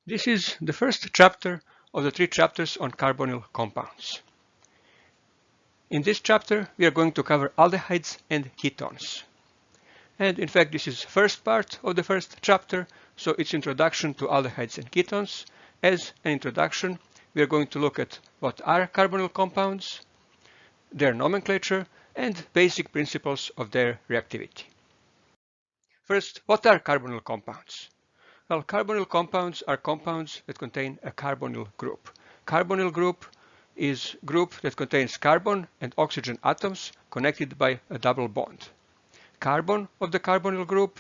This is the first chapter of the 3 chapters on carbonyl compounds. In this chapter, we are going to cover aldehydes and ketones. And in fact, this is the first part of the first chapter, so it's introduction to aldehydes and ketones. As an introduction, we are going to look at what are carbonyl compounds, their nomenclature, and basic principles of their reactivity. First, what are carbonyl compounds? Well, carbonyl compounds are compounds that contain a carbonyl group. Carbonyl group is a group that contains carbon and oxygen atoms connected by a double bond. Carbon of the carbonyl group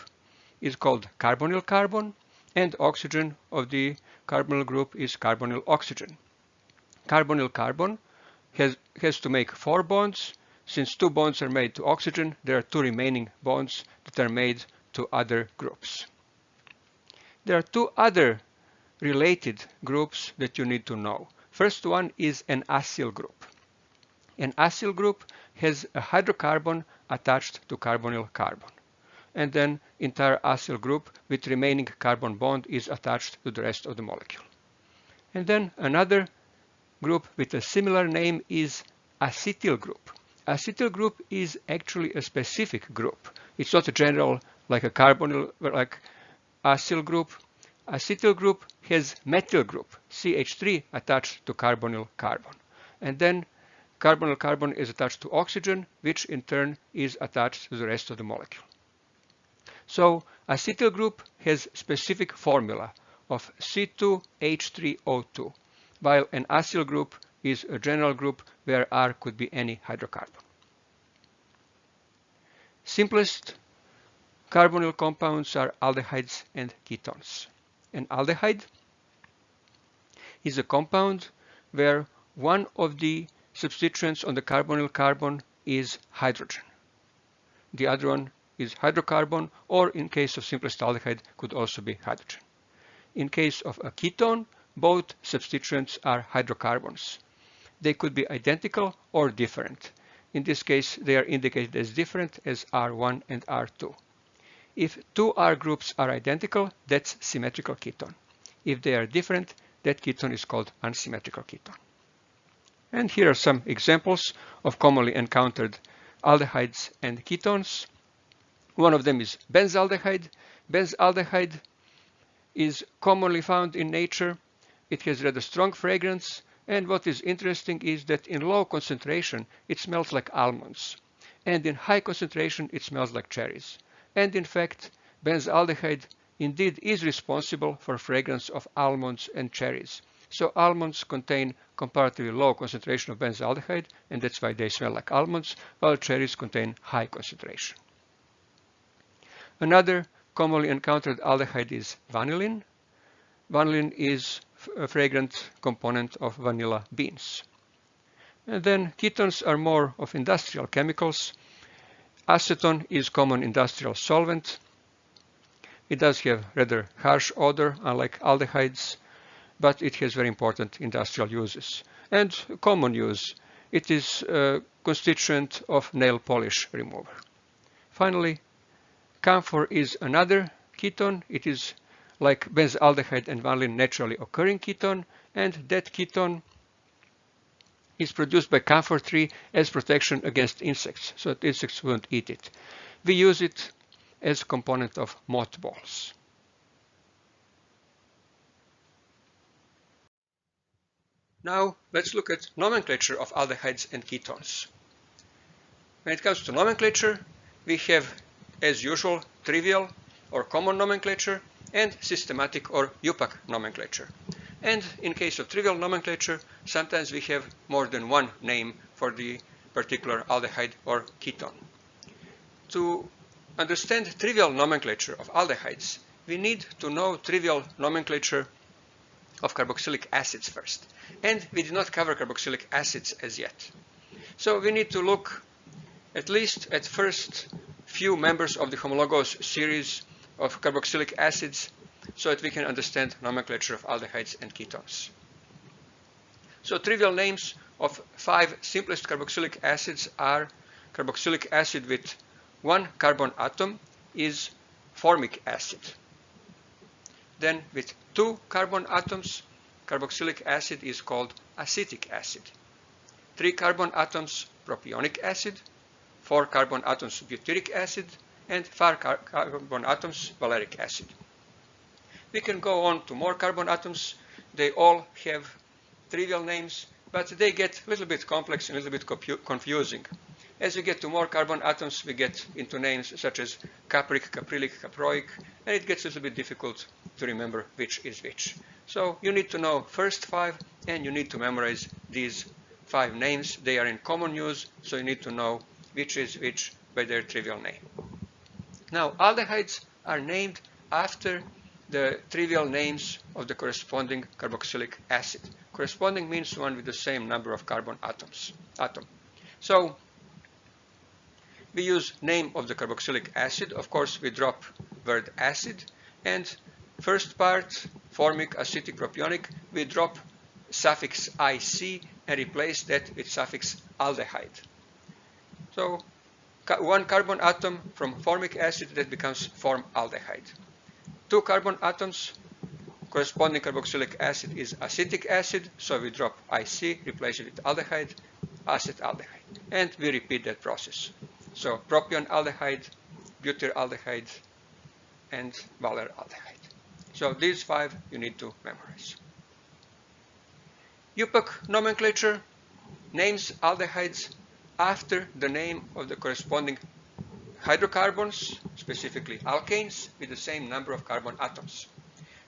is called carbonyl carbon, and oxygen of the carbonyl group is carbonyl oxygen. Carbonyl carbon has to make 4 bonds. Since 2 bonds are made to oxygen, there are 2 remaining bonds that are made to other groups. There are 2 other related groups that you need to know. First one is an acyl group. An acyl group has a hydrocarbon attached to carbonyl carbon. And then entire acyl group with remaining carbon bond is attached to the rest of the molecule. And then another group with a similar name is acetyl group. Acetyl group is actually a specific group. It's not a general like a carbonyl, like acyl group. Acetyl group has methyl group, CH3, attached to carbonyl carbon. And then carbonyl carbon is attached to oxygen, which in turn is attached to the rest of the molecule. So acetyl group has specific formula of C2H3O2, while an acyl group is a general group where R could be any hydrocarbon. Simplest carbonyl compounds are aldehydes and ketones. An aldehyde is a compound where one of the substituents on the carbonyl carbon is hydrogen. The other one is hydrocarbon, or in case of simplest aldehyde, could also be hydrogen. In case of a ketone, both substituents are hydrocarbons. They could be identical or different. In this case, they are indicated as different as R1 and R2. If 2 R groups are identical, that's symmetrical ketone. If they are different, that ketone is called unsymmetrical ketone. And here are some examples of commonly encountered aldehydes and ketones. One of them is benzaldehyde. Benzaldehyde is commonly found in nature. It has rather strong fragrance, and what is interesting is that in low concentration it smells like almonds, and in high concentration it smells like cherries. And in fact, benzaldehyde indeed is responsible for fragrance of almonds and cherries. So almonds contain comparatively low concentration of benzaldehyde, and that's why they smell like almonds, while cherries contain high concentration. Another commonly encountered aldehyde is vanillin. Vanillin is a fragrant component of vanilla beans. And then ketones are more of industrial chemicals. Acetone is common industrial solvent. It does have rather harsh odor, unlike aldehydes, but it has very important industrial uses. And common use, it is a constituent of nail polish remover. Finally, camphor is another ketone. It is like benzaldehyde and vanillin, naturally occurring ketone, and that ketone is produced by camphor tree as protection against insects, so that insects won't eat it. We use it as a component of mothballs. Now let's look at nomenclature of aldehydes and ketones. When it comes to nomenclature, we have, as usual, trivial or common nomenclature and systematic or UPAC nomenclature. And in case of trivial nomenclature, sometimes we have more than one name for the particular aldehyde or ketone. To understand trivial nomenclature of aldehydes, we need to know trivial nomenclature of carboxylic acids first. And we did not cover carboxylic acids as yet. So we need to look at least at first few members of the homologous series of carboxylic acids so that we can understand nomenclature of aldehydes and ketones. So trivial names of 5 simplest carboxylic acids are carboxylic acid with 1 carbon atom is formic acid. Then with 2 carbon atoms, carboxylic acid is called acetic acid. 3 carbon atoms, propionic acid. 4 carbon atoms, butyric acid. And 5 carbon atoms, valeric acid. We can go on to more carbon atoms. They all have trivial names, but they get a little bit complex and a little bit confusing. As we get to more carbon atoms, we get into names such as capric, caprylic, caproic, and it gets a little bit difficult to remember which is which. So you need to know first 5, and you need to memorize these 5 names. They are in common use, so you need to know which is which by their trivial name. Now, aldehydes are named after the trivial names of the corresponding carboxylic acid. Corresponding means one with the same number of carbon atoms. So we use name of the carboxylic acid. Of course, we drop word acid, and first part, formic, acetic, propionic, we drop suffix ic and replace that with suffix aldehyde. So 1 carbon atom from formic acid, that becomes formaldehyde. 2 carbon atoms, corresponding carboxylic acid is acetic acid, so we drop ic, replace it with aldehyde, acetaldehyde, and we repeat that process. So propion aldehyde, butyraldehyde, and valeraldehyde. So these 5 you need to memorize. UPAC nomenclature names aldehydes after the name of the corresponding hydrocarbons, specifically alkanes, with the same number of carbon atoms.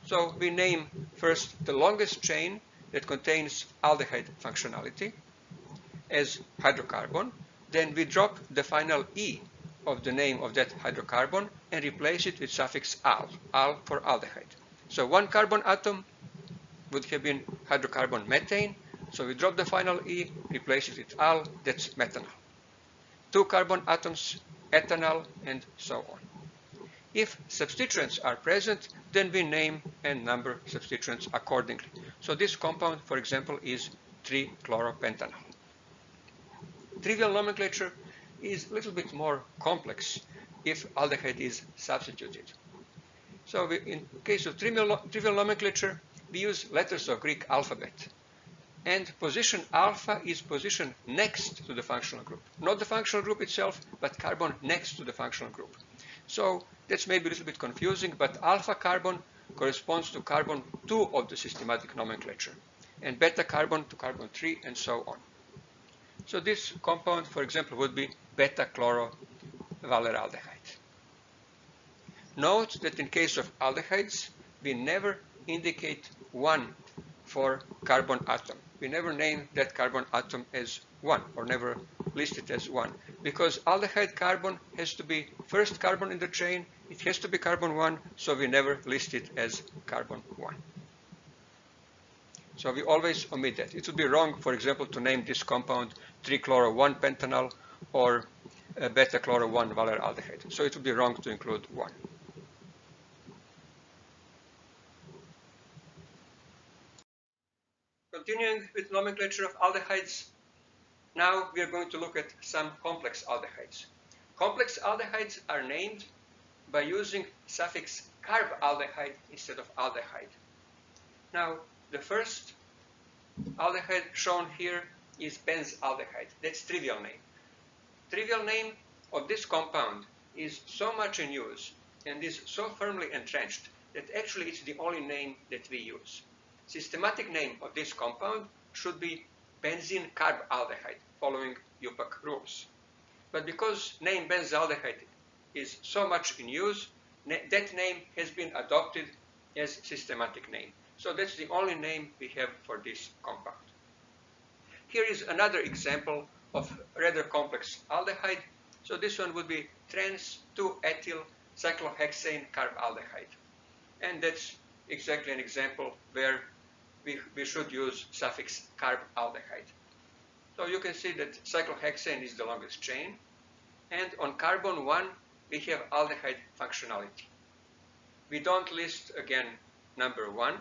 So we name first the longest chain that contains aldehyde functionality as hydrocarbon. Then we drop the final E of the name of that hydrocarbon and replace it with suffix al for aldehyde. So 1 carbon atom would have been hydrocarbon methane. So we drop the final E, replace it with al, that's methanol. 2 carbon atoms, ethanol, and so on. If substituents are present, then we name and number substituents accordingly. So this compound, for example, is 3-chloropentanol. Trivial nomenclature is a little bit more complex if aldehyde is substituted. So in case of trivial nomenclature, we use letters of Greek alphabet. And position alpha is position next to the functional group. Not the functional group itself, but carbon next to the functional group. So that's maybe a little bit confusing, but alpha carbon corresponds to carbon 2 of the systematic nomenclature, and beta carbon to carbon 3, and so on. So this compound, for example, would be beta-chlorovaleraldehyde. Note that in case of aldehydes, we never indicate 1 for carbon atom. We never name that carbon atom as 1, or never list it as 1, because aldehyde carbon has to be first carbon in the chain. It has to be carbon 1, so we never list it as carbon 1. So we always omit that. It would be wrong, for example, to name this compound 3-chloro-1-pentanol or beta-chloro-1-valeraldehyde. So it would be wrong to include 1. Continuing with nomenclature of aldehydes, now we are going to look at some complex aldehydes. Complex aldehydes are named by using suffix carbaldehyde instead of aldehyde. Now, the first aldehyde shown here is benzaldehyde. That's trivial name. Trivial name of this compound is so much in use and is so firmly entrenched that actually it's the only name that we use. Systematic name of this compound should be benzene carbaldehyde, following UPAC rules. But because name benzaldehyde is so much in use, that name has been adopted as systematic name. So that's the only name we have for this compound. Here is another example of rather complex aldehyde. So this one would be trans-2-ethyl cyclohexane carbaldehyde. And that's exactly an example where we should use suffix carbaldehyde. So you can see that cyclohexane is the longest chain. And on carbon 1, we have aldehyde functionality. We don't list again number 1.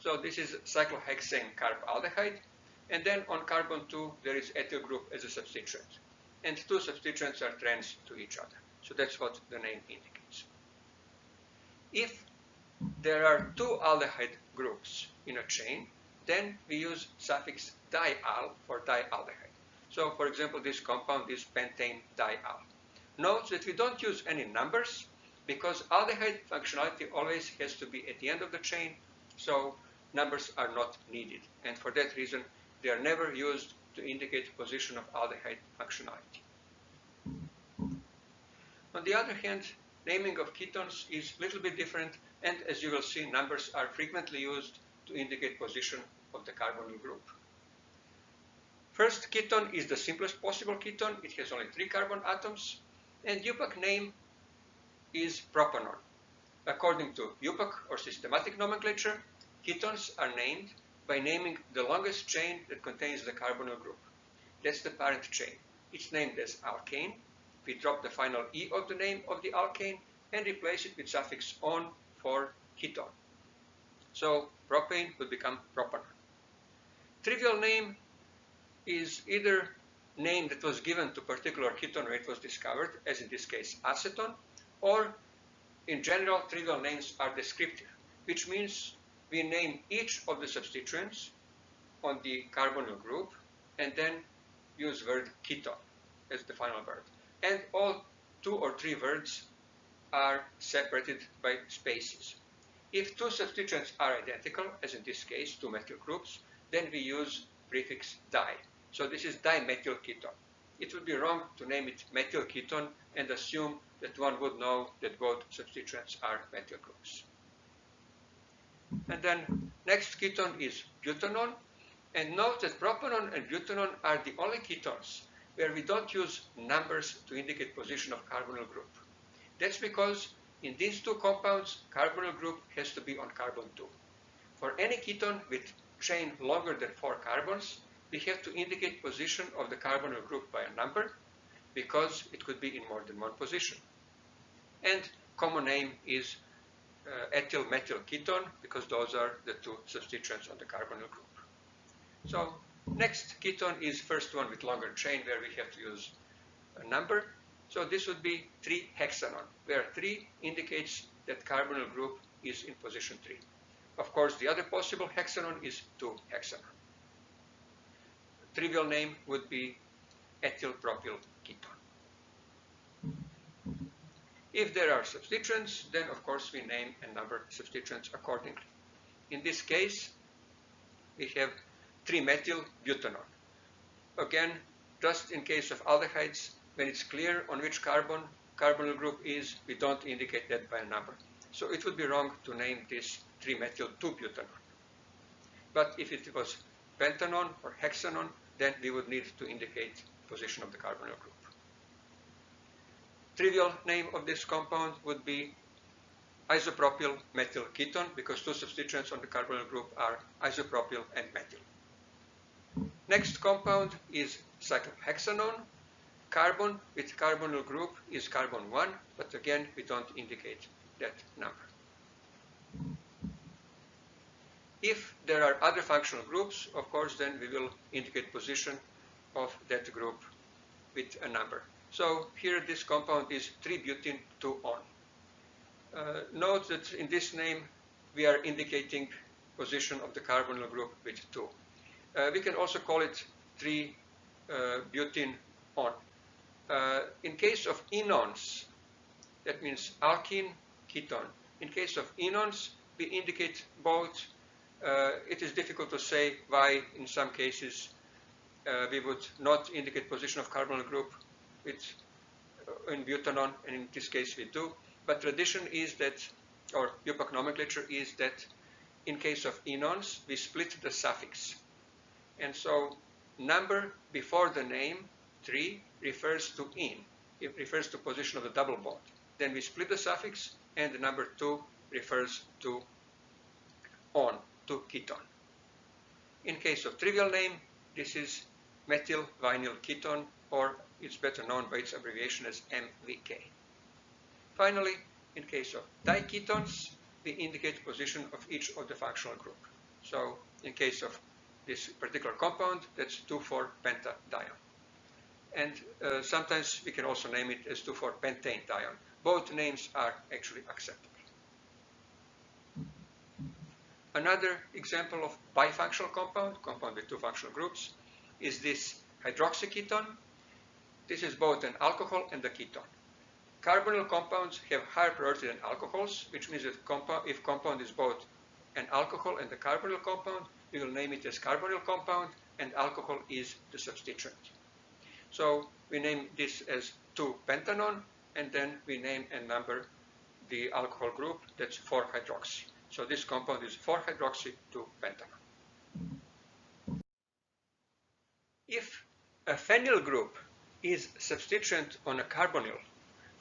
So this is cyclohexane carbaldehyde. And then on carbon 2, there is ethyl group as a substituent. And 2 substituents are trans to each other. So that's what the name indicates. If there are two aldehyde groups in a chain, then we use suffix dial for dialdehyde. So for example, this compound is pentane dial. Note that we don't use any numbers because aldehyde functionality always has to be at the end of the chain, so numbers are not needed. And for that reason, they are never used to indicate position of aldehyde functionality. On the other hand, naming of ketones is a little bit different, and as you will see, numbers are frequently used to indicate position of the carbonyl group. First ketone is the simplest possible ketone. It has only 3 carbon atoms, and UPAC name is propanone. According to UPAC or systematic nomenclature, ketones are named by naming the longest chain that contains the carbonyl group. That's the parent chain. It's named as alkane. We drop the final E of the name of the alkane and replace it with suffix -on for ketone. So propane would become propanone. Trivial name is either name that was given to particular ketone where it was discovered, as in this case acetone, or in general trivial names are descriptive, which means we name each of the substituents on the carbonyl group and then use word ketone as the final word. And all 2 or 3 words are separated by spaces. If 2 substituents are identical, as in this case 2 methyl groups, then we use prefix di. So this is dimethyl ketone. It would be wrong to name it methyl ketone and assume that one would know that both substituents are methyl groups. And then next ketone is butanone. And note that propanone and butanone are the only ketones where we don't use numbers to indicate position of carbonyl group. That's because in these 2 compounds, carbonyl group has to be on carbon 2. For any ketone with chain longer than 4 carbons, we have to indicate position of the carbonyl group by a number because it could be in more than one position. And common name is ethyl methyl ketone because those are the 2 substituents on the carbonyl group. So next ketone is first one with longer chain where we have to use a number. So this would be 3-hexanone, where 3 indicates that carbonyl group is in position 3. Of course, the other possible hexanone is 2-hexanone. Trivial name would be ethyl propyl ketone. If there are substituents, then of course we name and number substituents accordingly. In this case, we have 3-methyl butanone. Again, just in case of aldehydes, when it's clear on which carbonyl group is, we don't indicate that by a number. So it would be wrong to name this 3-methyl 2-butanone. But if it was pentanone or hexanone, then we would need to indicate position of the carbonyl group. Trivial name of this compound would be isopropyl methyl ketone because 2 substituents on the carbonyl group are isopropyl and methyl. Next compound is cyclohexanone. Carbon with carbonyl group is carbon 1, but again we don't indicate that number. If there are other functional groups, of course, then we will indicate position of that group with a number. So here this compound is 3-butene 2-on. Note that in this name we are indicating position of the carbonyl group with 2. We can also call it 3-butene on. In case of enones, that means alkene, ketone. In case of enones, we indicate both. It is difficult to say why in some cases we would not indicate position of carbonyl group in butanone, and in this case we do. But tradition is that, or UPAC nomenclature is that in case of enones, we split the suffix. And so number before the name, 3, refers to in. It refers to position of the double bond. Then we split the suffix, and the number 2 refers to on, to ketone. In case of trivial name, this is methyl vinyl ketone, or it's better known by its abbreviation as MVK. Finally, in case of diketones, we indicate position of each of the functional group. So in case of this particular compound, that's 2,4-pentadione. And sometimes we can also name it as 2,4-pentane dione. Both names are actually acceptable. Another example of bifunctional compound with two functional groups, is this hydroxyketone. This is both an alcohol and a ketone. Carbonyl compounds have higher priority than alcohols, which means that if compound is both an alcohol and a carbonyl compound, we will name it as carbonyl compound, and alcohol is the substituent. So we name this as 2-pentanone, and then we name and number the alcohol group, that's 4-hydroxy. So this compound is 4-hydroxy 2-pentanone. If a phenyl group is substituent on a carbonyl,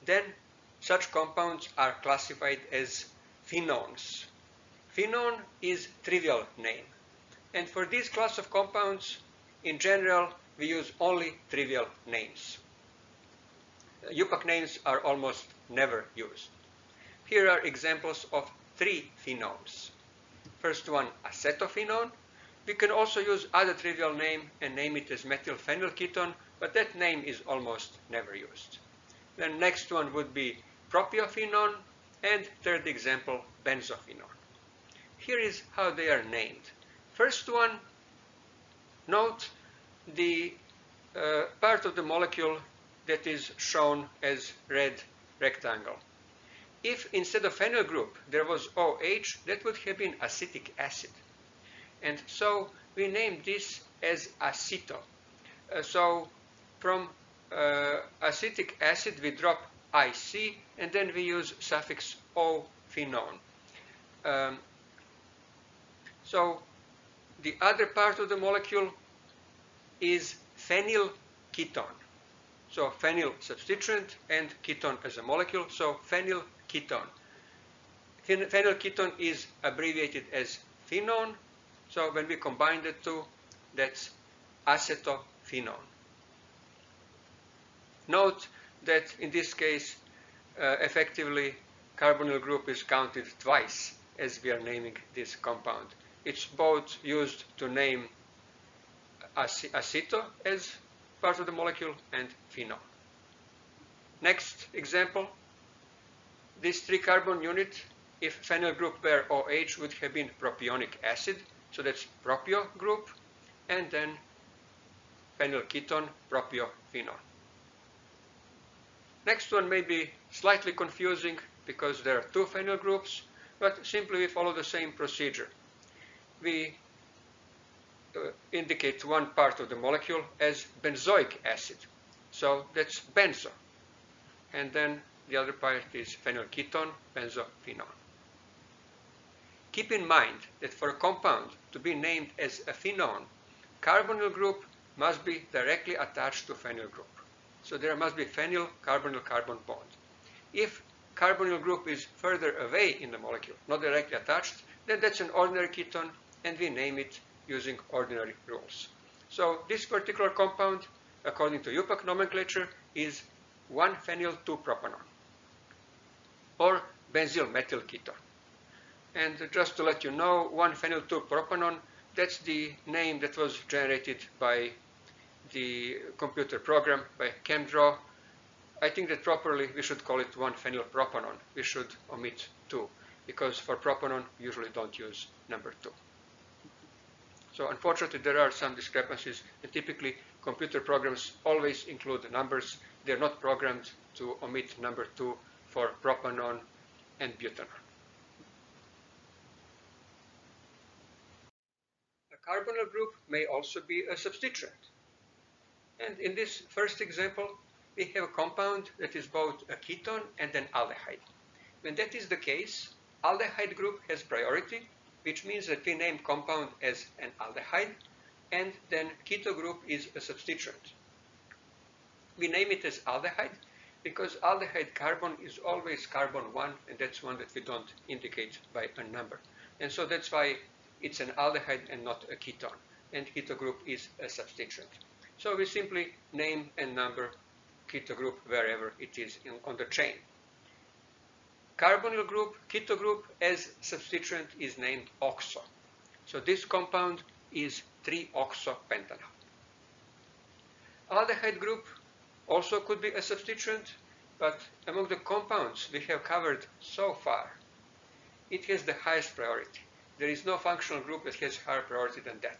then such compounds are classified as phenones. Phenone is trivial name. And for this class of compounds, in general, we use only trivial names. UPAC names are almost never used. Here are examples of 3 phenones. First one, acetophenone. We can also use other trivial name and name it as methylphenylketone, but that name is almost never used. Then next one would be propiophenone, and third example, benzophenone. Here is how they are named. First one, note the part of the molecule that is shown as red rectangle. If instead of phenyl group there was OH, that would have been acetic acid. And so we name this as aceto. So from acetic acid we drop IC, and then we use suffix O phenone. So the other part of the molecule is phenylketone. So phenyl substituent and ketone as a molecule, so phenylketone. Phenylketone is abbreviated as phenone, so when we combine the two, that's acetophenone. Note that in this case, effectively, carbonyl group is counted twice as we are naming this compound. It's both used to name aceto as part of the molecule and phenol. Next example, this 3-carbon unit, if phenyl group were OH, would have been propionic acid, so that's propio group, and then phenylketone, propiophenone. Next one may be slightly confusing because there are 2 phenyl groups, but simply we follow the same procedure. We indicate one part of the molecule as benzoic acid, so that's benzo, and then the other part is phenylketone, benzophenone. Keep in mind that for a compound to be named as a phenone, carbonyl group must be directly attached to phenyl group. So there must be phenyl-carbonyl-carbon bond. If carbonyl group is further away in the molecule, not directly attached, then that's an ordinary ketone, and we name it using ordinary rules. So this particular compound, according to UPAC nomenclature, is 1-phenyl-2-propanone, or benzyl methyl ketone. And just to let you know, 1-phenyl-2-propanone, that's the name that was generated by the computer program, by ChemDraw. I think that properly we should call it 1-phenylpropanone. We should omit 2, because for propanone we usually don't use number 2. So unfortunately there are some discrepancies, and typically computer programs always include numbers. They're not programmed to omit number 2 for propanone and butanone. A carbonyl group may also be a substituent. And in this first example, we have a compound that is both a ketone and an aldehyde. When that is the case, aldehyde group has priority, which means that we name compound as an aldehyde, and then keto group is a substituent. We name it as aldehyde because aldehyde carbon is always carbon 1, and that's one that we don't indicate by a number. And so that's why it's an aldehyde and not a ketone, and keto group is a substituent. So we simply name and number keto group wherever it is on the chain. Carbonyl group, keto group as substituent is named oxo. So this compound is 3-oxopentanol. Aldehyde group also could be a substituent, but among the compounds we have covered so far, it has the highest priority. There is no functional group that has higher priority than that.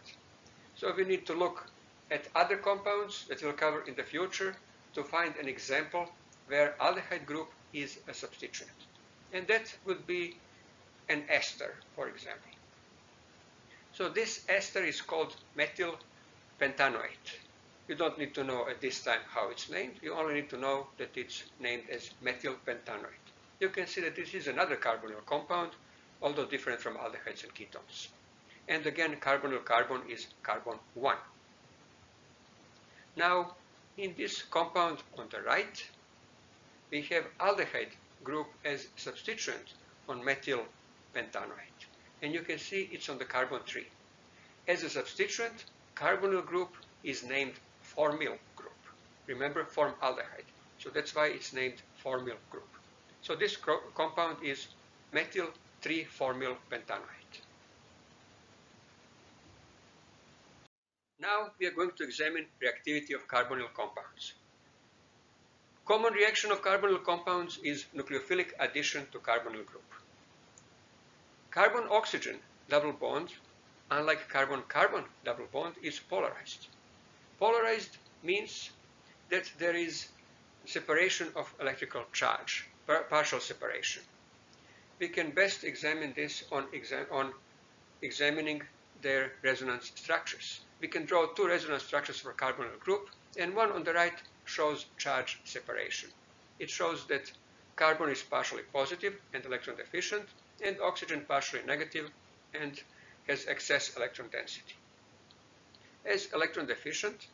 So we need to look at other compounds that we'll cover in the future to find an example where aldehyde group is a substituent. And that would be an ester, for example. So this ester is called methyl pentanoate. You don't need to know at this time how it's named. You only need to know that it's named as methyl pentanoate. You can see that this is another carbonyl compound, although different from aldehydes and ketones. And again, carbonyl carbon is carbon 1. Now, in this compound on the right, we have aldehyde group as substituent on methyl pentanoate. And you can see it's on the carbon 3. As a substituent, carbonyl group is named formyl group. Remember, formaldehyde. So that's why it's named formyl group. So this compound is methyl 3-formyl pentanoate. Now we are going to examine reactivity of carbonyl compounds. Common reaction of carbonyl compounds is nucleophilic addition to carbonyl group. Carbon-oxygen double bond, unlike carbon-carbon double bond, is polarized. Polarized means that there is separation of electrical charge, partial separation. We can best examine this on examining their resonance structures. We can draw two resonance structures for carbonyl group, and one on the right shows charge separation. It shows that carbon is partially positive and electron deficient, and oxygen partially negative and has excess electron density. As electron deficient,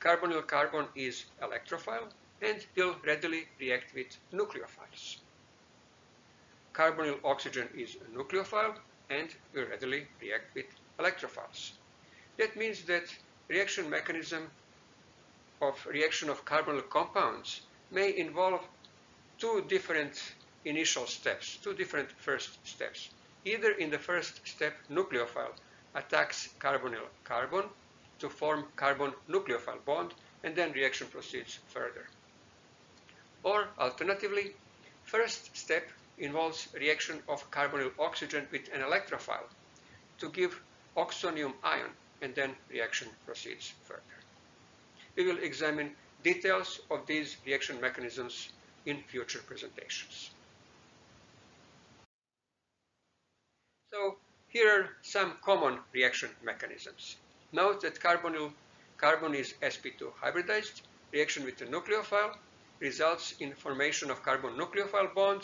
carbonyl carbon is electrophile and will readily react with nucleophiles. Carbonyl oxygen is a nucleophile and will readily react with electrophiles. That means that reaction mechanism of reaction of carbonyl compounds may involve two different initial steps, two different first steps. Either in the first step, nucleophile attacks carbonyl carbon to form carbon nucleophile bond, and then reaction proceeds further. Or alternatively, first step involves reaction of carbonyl oxygen with an electrophile to give oxonium ion, and then reaction proceeds further. We will examine details of these reaction mechanisms in future presentations. So here are some common reaction mechanisms. Note that carbon is sp2 hybridized. Reaction with the nucleophile results in formation of carbon nucleophile bond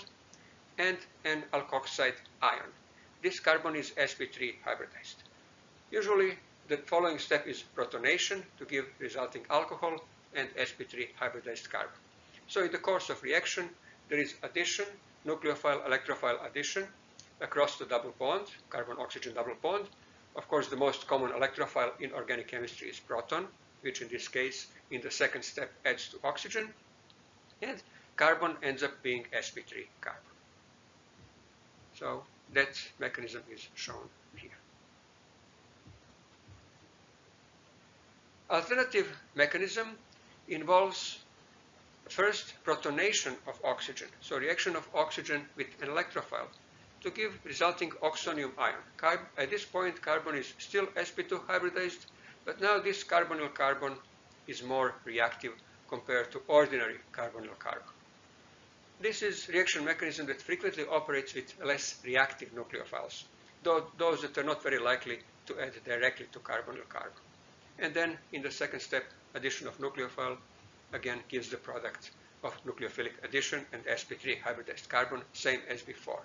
and an alkoxide ion. This carbon is sp3 hybridized. Usually the following step is protonation to give resulting alcohol and sp3 hybridized carbon. So in the course of reaction, there is addition, nucleophile-electrophile addition across the double bond, carbon-oxygen double bond. Of course, the most common electrophile in organic chemistry is proton, which in this case, in the second step, adds to oxygen, and carbon ends up being sp3 carbon. So that mechanism is shown here. Alternative mechanism involves first protonation of oxygen, so reaction of oxygen with an electrophile to give resulting oxonium ion. At this point, carbon is still sp2 hybridized, but now this carbonyl carbon is more reactive compared to ordinary carbonyl carbon. This is reaction mechanism that frequently operates with less reactive nucleophiles, those that are not very likely to add directly to carbonyl carbon. And then in the second step, addition of nucleophile again gives the product of nucleophilic addition and sp3 hybridized carbon, same as before.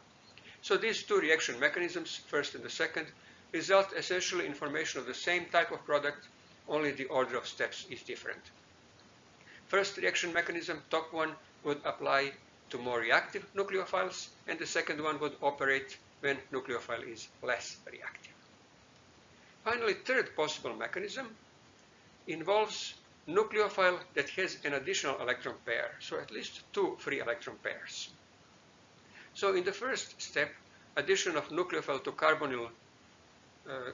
So these two reaction mechanisms, first and the second, result essentially in formation of the same type of product, only the order of steps is different. First reaction mechanism, top one, would apply to more reactive nucleophiles, and the second one would operate when nucleophile is less reactive. Finally, third possible mechanism involves nucleophile that has an additional electron pair, so at least two free electron pairs. So in the first step, addition of nucleophile to carbonyl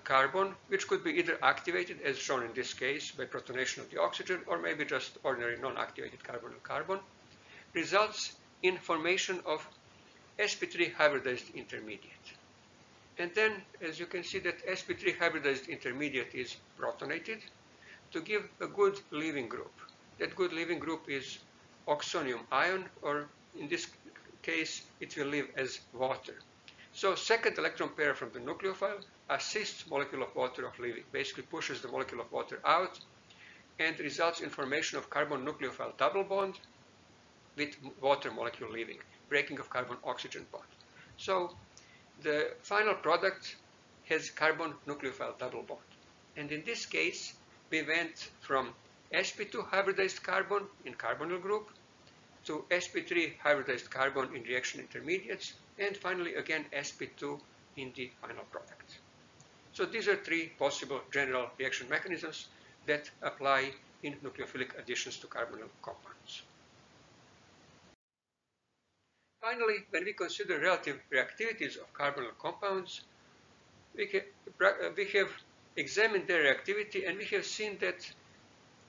carbon, which could be either activated, as shown in this case, by protonation of the oxygen, or maybe just ordinary non-activated carbonyl carbon, results in formation of sp3 hybridized intermediate. And then, as you can see, that sp3 hybridized intermediate is protonated to give a good leaving group. That good leaving group is oxonium ion, or in this case, it will leave as water. So second electron pair from the nucleophile assists molecule of water of leaving, basically pushes the molecule of water out and results in formation of carbon nucleophile double bond with water molecule leaving, breaking of carbon-oxygen bond. So the final product has carbon nucleophile double bond. And in this case, we went from sp2 hybridized carbon in carbonyl group to sp3 hybridized carbon in reaction intermediates, and finally again sp2 in the final product. So these are three possible general reaction mechanisms that apply in nucleophilic additions to carbonyl compounds. Finally, when we consider relative reactivities of carbonyl compounds, we have examined their reactivity, and we have seen that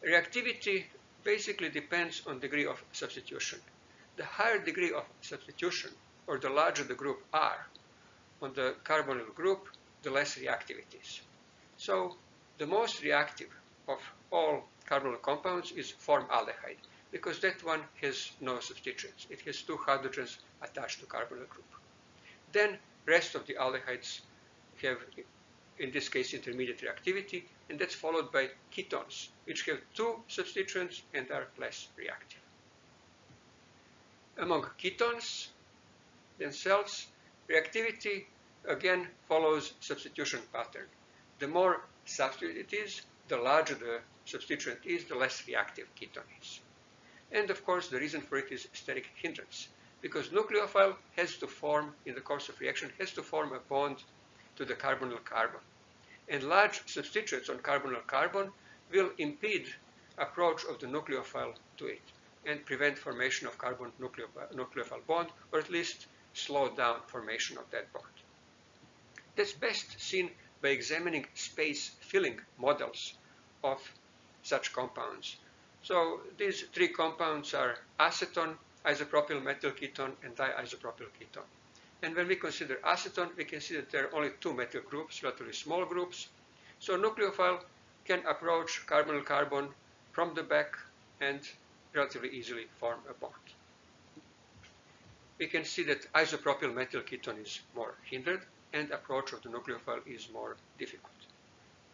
reactivity basically depends on degree of substitution. The higher degree of substitution, or the larger the group R on the carbonyl group, the less reactive it is. So the most reactive of all carbonyl compounds is formaldehyde, because that one has no substituents. It has two hydrogens attached to carbonyl group. Then rest of the aldehydes have, in this case, intermediate reactivity, and that's followed by ketones, which have two substituents and are less reactive. Among ketones themselves, reactivity again follows substitution pattern. The more substitute it is, the larger the substituent is, the less reactive ketone is. And of course, the reason for it is steric hindrance, because nucleophile has to form, in the course of reaction, has to form a bond to the carbonyl carbon. And large substituents on carbonyl carbon will impede approach of the nucleophile to it and prevent formation of carbon nucleophile bond, or at least slow down formation of that bond. That's best seen by examining space filling models of such compounds. So these three compounds are acetone, isopropyl methyl ketone, and diisopropyl ketone. And when we consider acetone, we can see that there are only two methyl groups, relatively small groups. So nucleophile can approach carbonyl carbon from the back and relatively easily form a bond. We can see that isopropyl methyl ketone is more hindered, and approach of the nucleophile is more difficult.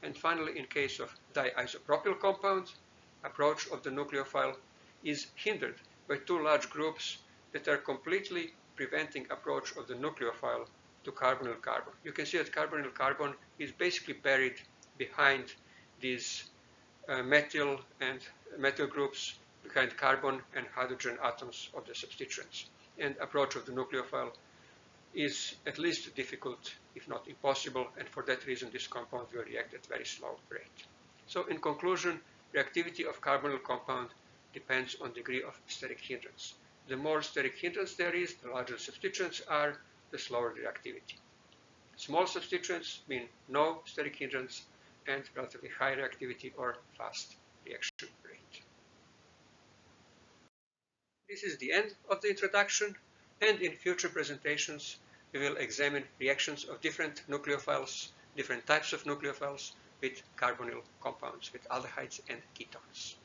And finally, in case of diisopropyl compounds, approach of the nucleophile is hindered by two large groups that are completely preventing approach of the nucleophile to carbonyl carbon. You can see that carbonyl carbon is basically buried behind these methyl and methyl groups, behind carbon and hydrogen atoms of the substituents. And approach of the nucleophile is at least difficult, if not impossible, and for that reason this compound will react at very slow rate. So in conclusion, reactivity of carbonyl compound depends on degree of steric hindrance. The more steric hindrance there is, the larger substituents are, the slower the reactivity. Small substituents mean no steric hindrance and relatively high reactivity or fast reaction rate. This is the end of the introduction, and in future presentations we will examine reactions of different nucleophiles, different types of nucleophiles with carbonyl compounds, with aldehydes and ketones.